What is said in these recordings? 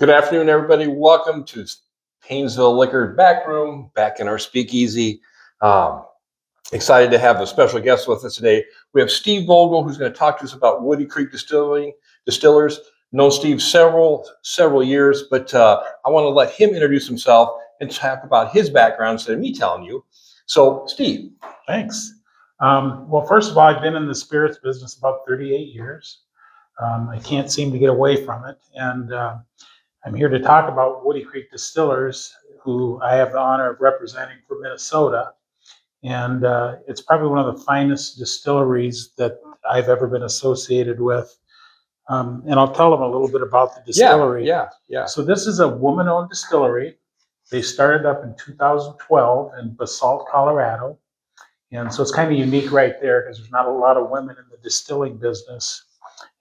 Good afternoon, everybody. Welcome to Painesville Liquor Back Room, back in our speakeasy. Um, Excited to have a special guest with us today. We have Steve Vogel, who's going to talk to us about Woody Creek Distillers. Known Steve several years, but I want to let him introduce himself and talk about his background instead of me telling you. So, Steve. Thanks. Well, first of all, I've been in the spirits business about 38 years. I can't seem to get away from it. And I'm here to talk about Woody Creek Distillers, who I have the honor of representing for Minnesota. And it's probably one of the finest distilleries that I've ever been associated with. And I'll tell them a little bit about the distillery. Yeah. So this is a woman-owned distillery. They started up in 2012 in Basalt, Colorado. And so it's kind of unique right there because there's not a lot of women in the distilling business.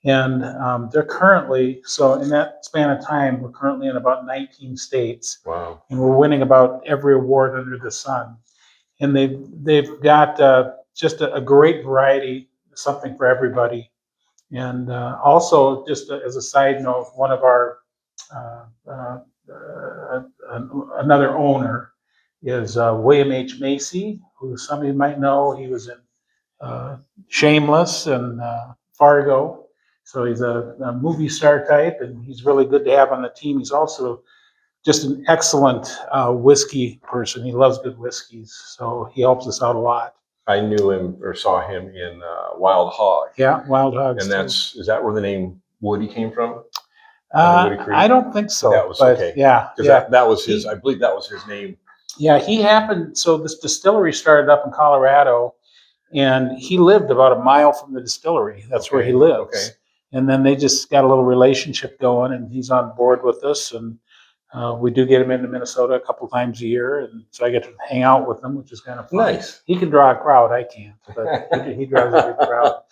And they're currently, so in that span of time, we're currently in about 19 states. Wow. And we're winning about every award under the sun. And they've got just a great variety, something for everybody. And also, just as a side note, one of our, another owner is William H. Macy, who some of you might know. He was in Shameless and Fargo. So he's a movie star type, and he's really good to have on the team. He's also just an excellent whiskey person. He loves good whiskeys, so he helps us out a lot. I knew him or saw him in Wild Hog. Yeah, Wild Hogs. And is that where the name Woody came from? I don't think so. That was okay. Yeah. That was his, I believe that was his name. Yeah, so this distillery started up in Colorado, and he lived about a mile from the distillery. That's where he lives. Okay. And then they just got a little relationship going, and he's on board with us. And we do get him into Minnesota a couple times a year, and so I get to hang out with him, which is kind of fun. Nice. He can draw a crowd. I can't, but he draws a good crowd.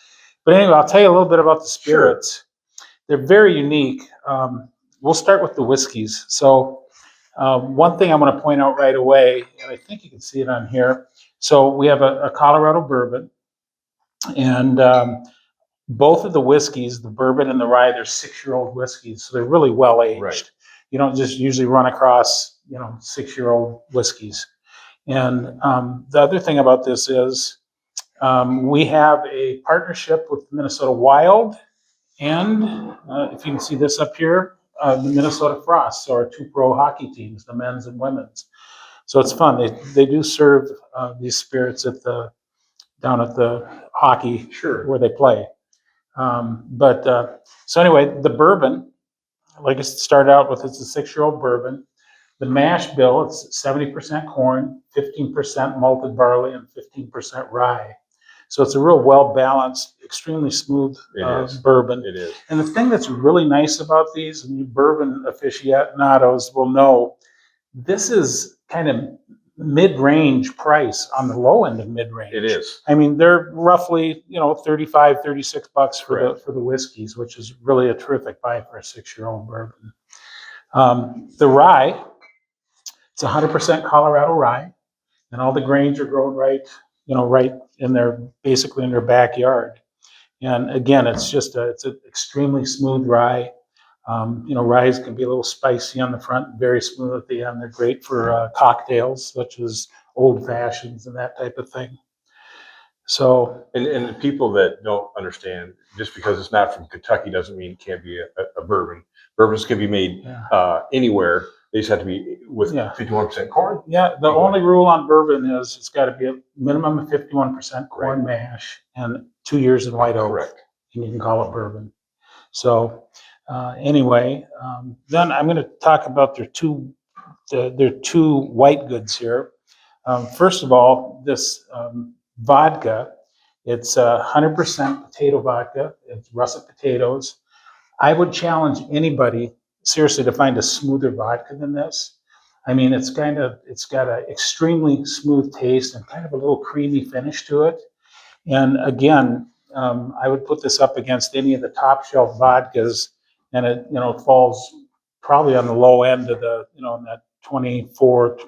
But anyway, I'll tell you a little bit about the spirits. Sure. They're very unique. We'll start with the whiskeys. So one thing I'm going to point out right away, and I think you can see it on here. So we have a Colorado bourbon, and both of the whiskeys, the bourbon and the rye, they're 6-year-old whiskeys, so they're really well aged. Right. You don't just usually run across 6-year-old whiskeys. And the other thing about this is we have a partnership with Minnesota Wild, and if you can see this up here, the Minnesota Frost, so our 2 pro hockey teams, the men's and women's. So it's fun. They do serve these spirits down at the hockey where they play. So anyway, the bourbon, like I started out with, it's a 6-year-old bourbon. The mash bill, it's 70% corn, 15% malted barley, and 15% rye. So it's a real well-balanced, extremely smooth bourbon. It is. And the thing that's really nice about these, and you bourbon aficionados will know, this is kind of mid-range price on the low end of mid-range. It is. I mean, they're roughly, $35, $36 for the whiskeys, which is really a terrific buy for a 6-year-old bourbon. The rye, it's 100% Colorado rye, and all the grains are grown right in basically in their backyard. And again, it's an extremely smooth rye. Ryes can be a little spicy on the front, very smooth at the end. They're great for cocktails, such as old fashions and that type of thing. So, and the people that don't understand, just because it's not from Kentucky doesn't mean it can't be a bourbon. Bourbons can be made anywhere. They just have to be with 51% corn. Yeah, the only rule on bourbon is it's got to be a minimum of 51% corn mash and 2 years in white oak. Correct. And you can call it bourbon. So anyway, then I'm going to talk about their two white goods here. First of all, this vodka, it's 100% potato vodka. It's russet potatoes. I would challenge anybody seriously to find a smoother vodka than this. I mean, it's got an extremely smooth taste and kind of a little creamy finish to it. And again, I would put this up against any of the top shelf vodkas, and it falls probably on the low end of the in that $24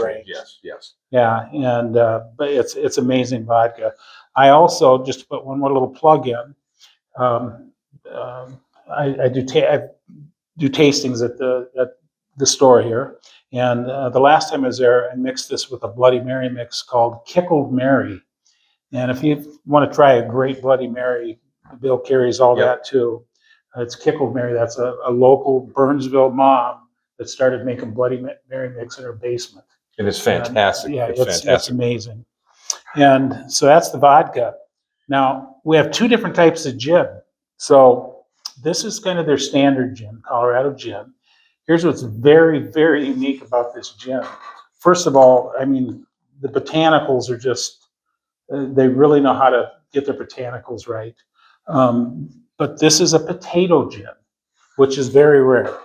range. Yes. Yeah, and but it's amazing vodka. I also, just to put one more little plug in, I've do tastings at the store here. And the last time I was there, I mixed this with a Bloody Mary mix called Kickled Mary. And if you want to try a great Bloody Mary, Bill carries all that too. It's Kickled Mary. That's a local Burnsville mom that started making Bloody Mary mix in her basement. And it's fantastic. And, yeah, it's it's fantastic. amazing. And so that's the vodka. Now, we have two different types of gin. So this is kind of their standard gin, Colorado gin. Here's what's very, very unique about this gin. First of all, I mean, the botanicals are just, they really know how to get their botanicals right. But this is a potato gin, which is very rare.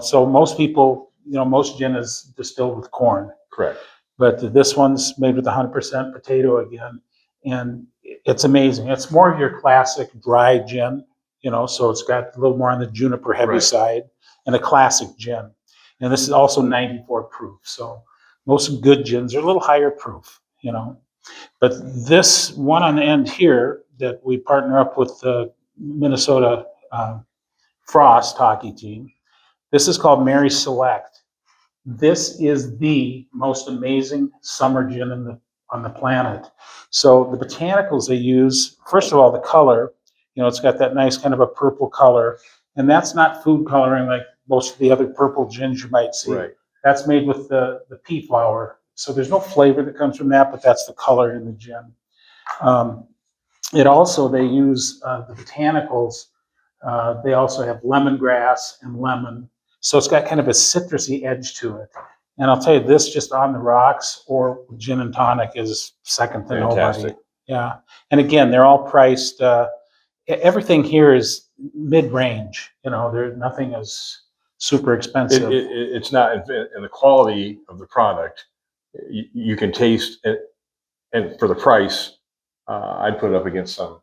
So most people, most gin is distilled with corn. Correct. But this one's made with 100% potato again. And it's amazing. It's more of your classic dry gin, so it's got a little more on the juniper heavy side and a classic gin. And this is also 94 proof. So most good gins are a little higher proof, But this one on the end here that we partner up with the Minnesota Frost hockey team, this is called Mary Select. This is the most amazing summer gin on the planet. So the botanicals they use, first of all, the color, it's got that nice kind of a purple color, and that's not food coloring like most of the other purple gins you might see. Right. That's made with the pea flower. So there's no flavor that comes from that, but that's the color in the gin. They use the botanicals. They also have lemongrass and lemon. So it's got kind of a citrusy edge to it. And I'll tell you, this just on the rocks or gin and tonic is second to nobody. Yeah. And again, they're all priced. Everything here is mid-range. Nothing is super expensive. It's not, and the quality of the product, you can taste it, and for the price, I'd put it up against some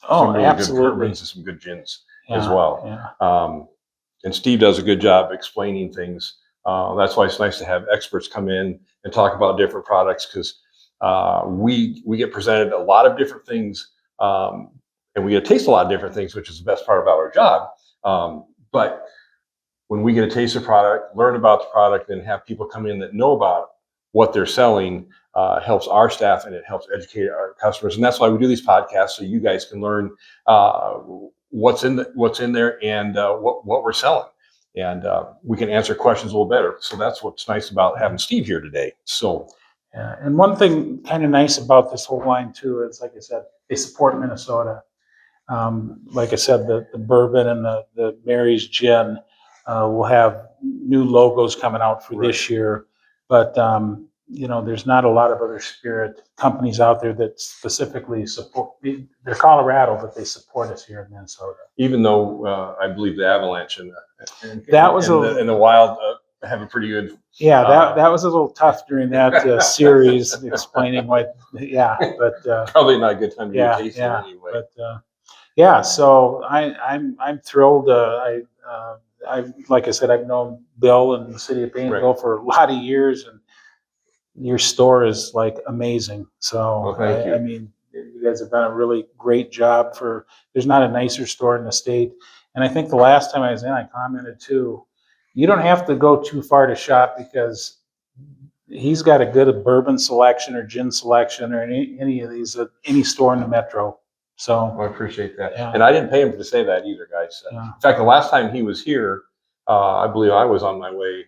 really absolutely good bourbons and some good gins as well. Yeah. And Steve does a good job explaining things. That's why it's nice to have experts come in and talk about different products, because we get presented a lot of different things, and we get to taste a lot of different things, which is the best part about our job. But when we get to taste a product, learn about the product, and have people come in that know about what they're selling, helps our staff and it helps educate our customers. And that's why we do these podcasts, so you guys can learn what's in there and what we're selling, and we can answer questions a little better. So that's what's nice about having Steve here today. So yeah, and one thing kind of nice about this whole line too is, like I said, they support Minnesota. Like I said, the bourbon and the Mary's gin will have new logos coming out for this year, but there's not a lot of other spirit companies out there that specifically support. They're Colorado, but they support us here in Minnesota. Even though I believe the Avalanche and the Wild have a pretty good. Yeah, that was a little tough during that series, explaining why. Yeah, but probably not a good time to do tasting anyway. But so I'm thrilled. I like I said, I've known Bill in the city of Painesville for a lot of years, and your store is like amazing. So thank you. I mean, you guys have done a really great job. There's not a nicer store in the state, and I think the last time I was in, I commented too. You don't have to go too far to shop, because he's got a good bourbon selection or gin selection or any of these at any store in the metro. So I appreciate that. Yeah. And I didn't pay him to say that either, guys. In fact, the last time he was here, I believe I was on my way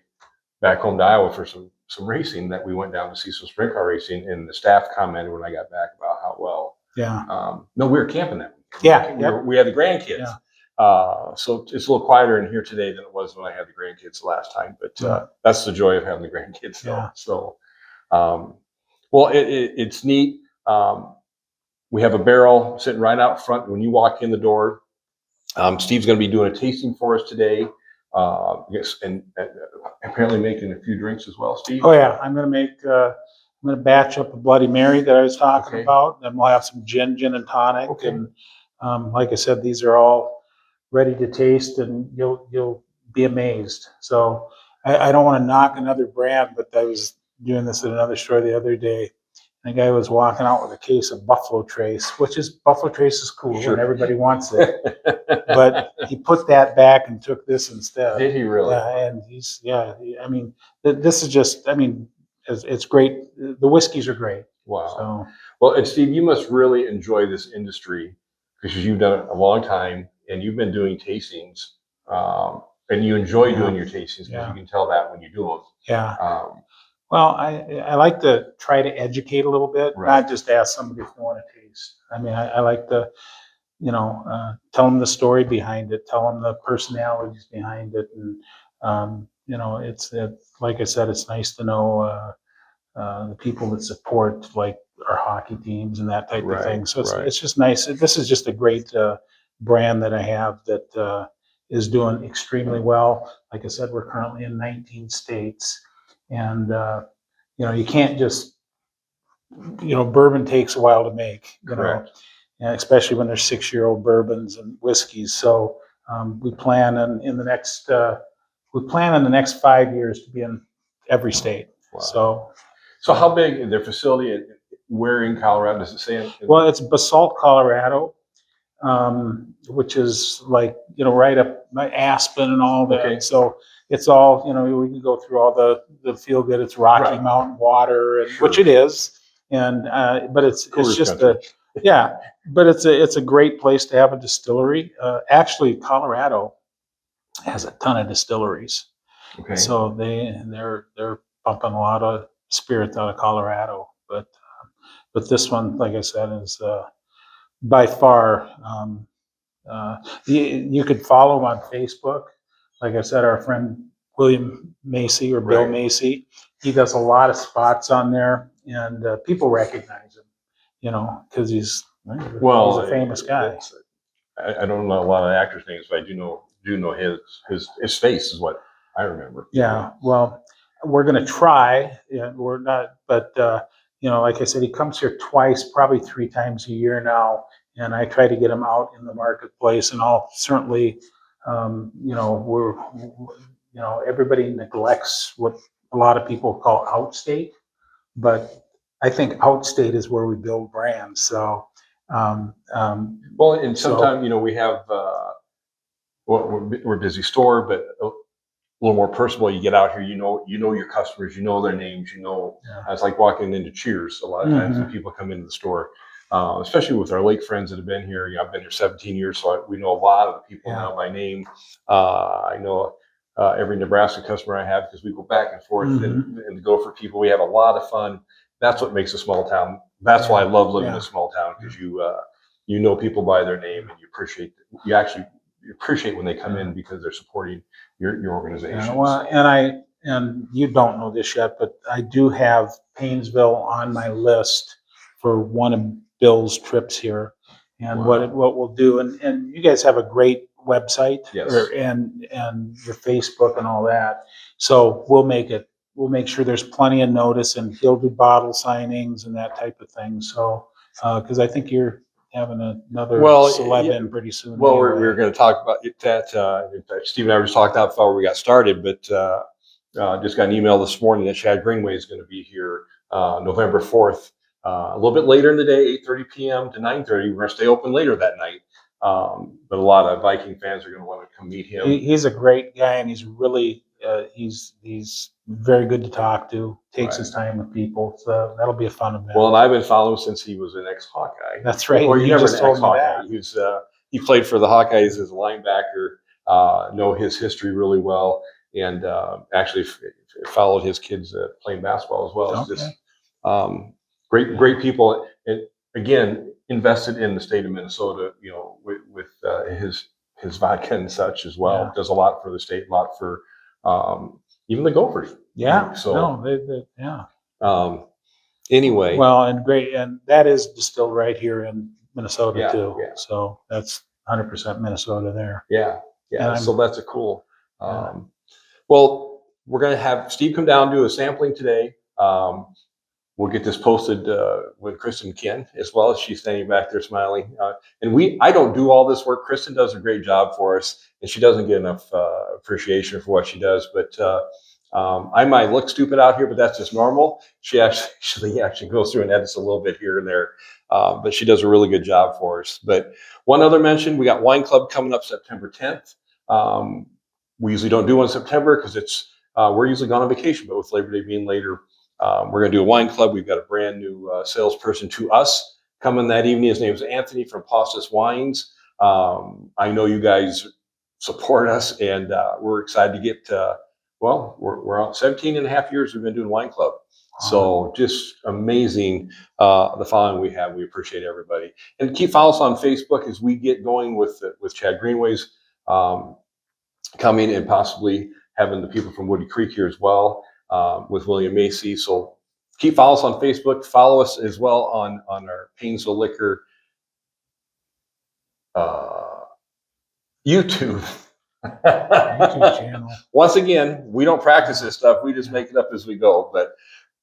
back home to Iowa for some racing, that we went down to see some sprint car racing, and the staff commented when I got back about how well. Yeah. No, we were camping that weekend. Yeah. We had the grandkids. Yeah. So it's a little quieter in here today than it was when I had the grandkids the last time, but that's the joy of having the grandkids. Yeah. So, well, it's neat. We have a barrel sitting right out front when you walk in the door. Steve's going to be doing a tasting for us today. And apparently making a few drinks as well, Steve. Oh yeah, I'm going to batch up a Bloody Mary that I was talking about. Then we'll have some gin and tonic. Okay. And like I said, these are all ready to taste, and you'll be amazed. So I don't want to knock another brand, but I was doing this at another store the other day, And the guy was walking out with a case of Buffalo Trace, Buffalo Trace is cool Sure. and everybody wants it. But he put that back and took this instead. Did he really? Yeah, and I mean, this is just, I mean, it's great. The whiskeys are great. Wow. So, Well, and Steve, you must really enjoy this industry because you've done it a long time and you've been doing tastings, and you enjoy doing your tastings because you can tell that when you do them. Yeah. Um, I like to try to educate a little bit, Right. not just ask somebody if they want to taste. I mean, I like to, tell them the story behind it, tell them the personalities behind it, and it's like I said, it's nice to know the people that support like our hockey teams and that type of thing. So it's just nice. This is just a great brand that I have that is doing extremely well. Like I said, we're currently in 19 states, and you can't just bourbon takes a while to make. Correct. And especially when they're 6-year-old bourbons and whiskeys. So we plan in the next 5 years to be in every state. Wow. So how big is their facility? Where in Colorado does it say? Well, it's Basalt, Colorado, which is like right up by Aspen and all that. Okay. So it's all we can go through all the feel good. It's Rocky Mountain water, and, which it is, and but it's just country. but it's a great place to have a distillery. Actually, Colorado has a ton of distilleries. Okay. So they're pumping a lot of spirits out of Colorado, but this one, like I said, is by far. You could follow him on Facebook. Like I said, our friend William Macy or Bill Macy, he does a lot of spots on there, and people recognize him, because he's a famous guy. I don't know a lot of actors' names, but I do know his face is what I remember. Yeah, well, we're going to try. Yeah, we're not, but like I said, he comes here twice, probably 3 times a year now, and I try to get him out in the marketplace. And I'll certainly, everybody neglects what a lot of people call outstate, but I think outstate is where we build brands. So, well, and sometimes we have we're a busy store, but a little more personal. You get out here, you know your customers, you know their names, it's like walking into Cheers. A lot of times when people come into the store, especially with our lake friends that have been here. I've been here 17 years, so we know a lot of the people now by name. I know every Nebraska customer I have because we go back and forth and go for people. We have a lot of fun. That's what makes a small town. That's why I love living in a small town, because you know people by their name, and you actually appreciate when they come in because they're supporting your organization. Yeah, well, and you don't know this yet, but I do have Painesville on my list for one of Bill's trips here, and what we'll do, and you guys have a great website, and your Facebook and all that. So we'll make sure there's plenty of notice, and he'll do bottle signings and that type of thing. So because I think you're having another celeb in pretty soon. Well, we're going to talk about that. In fact, Steve and I were just talking about before we got started, but just got an email this morning that Chad Greenway is going to be here November 4th, a little bit later in the day, 8:30 p.m. to 9:30. We're going to stay open later that night. But a lot of Viking fans are going to want to come meet him. He's a great guy, and he's really he's very good to talk to. Takes his time with people, so that'll be a fun event. Well, and I've been following since he was an ex-Hawkeye. That's right. Or you never just told me that. He played for the Hawkeyes as a linebacker. Know his history really well, and actually followed his kids playing basketball as well. It's just great people, and again invested in the state of Minnesota. With his vodka and such as well. Yeah. Does a lot for the state, a lot for even the Gophers. Yeah. So yeah. Anyway. Well, and that is distilled right here in Minnesota too. Yeah. So that's 100% Minnesota there. Yeah. So that's a cool. Well, we're going to have Steve come down and do a sampling today. We'll get this posted with Kristen Ken as well, as she's standing back there smiling. And I don't do all this work. Kristen does a great job for us, and she doesn't get enough appreciation for what she does. But I might look stupid out here, but that's just normal. She actually goes through and edits a little bit here and there, but she does a really good job for us. But one other mention, we got Wine Club coming up September 10th. We usually don't do one in September because we're usually gone on vacation, but with Labor Day being later, we're going to do a wine club. We've got a brand new salesperson to us coming that evening. His name is Anthony from Postus Wines. I know you guys support us, and we're excited to get we're on 17 and a half years we've been doing wine club. So just amazing the following we have. We appreciate everybody, and keep following us on Facebook as we get going with Chad Greenway's coming, and possibly having the people from Woody Creek here as well, with William Macy. So keep following us on Facebook. Follow us as well on our Painesville Liquor YouTube. YouTube channel. Once again, we don't practice this stuff. We just make it up as we go. But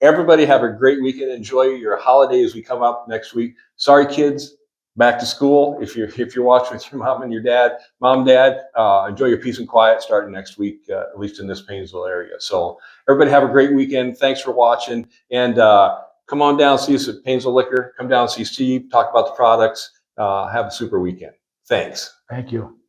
everybody have a great weekend. Enjoy your holiday as we come up next week. Sorry, kids, back to school. If you're watching with your mom and your dad, enjoy your peace and quiet starting next week, at least in this Painesville area. So everybody have a great weekend. Thanks for watching. And come on down, see us at Painesville Liquor. Come down, see Steve, talk about the products. Have a super weekend. Thanks. Thank you.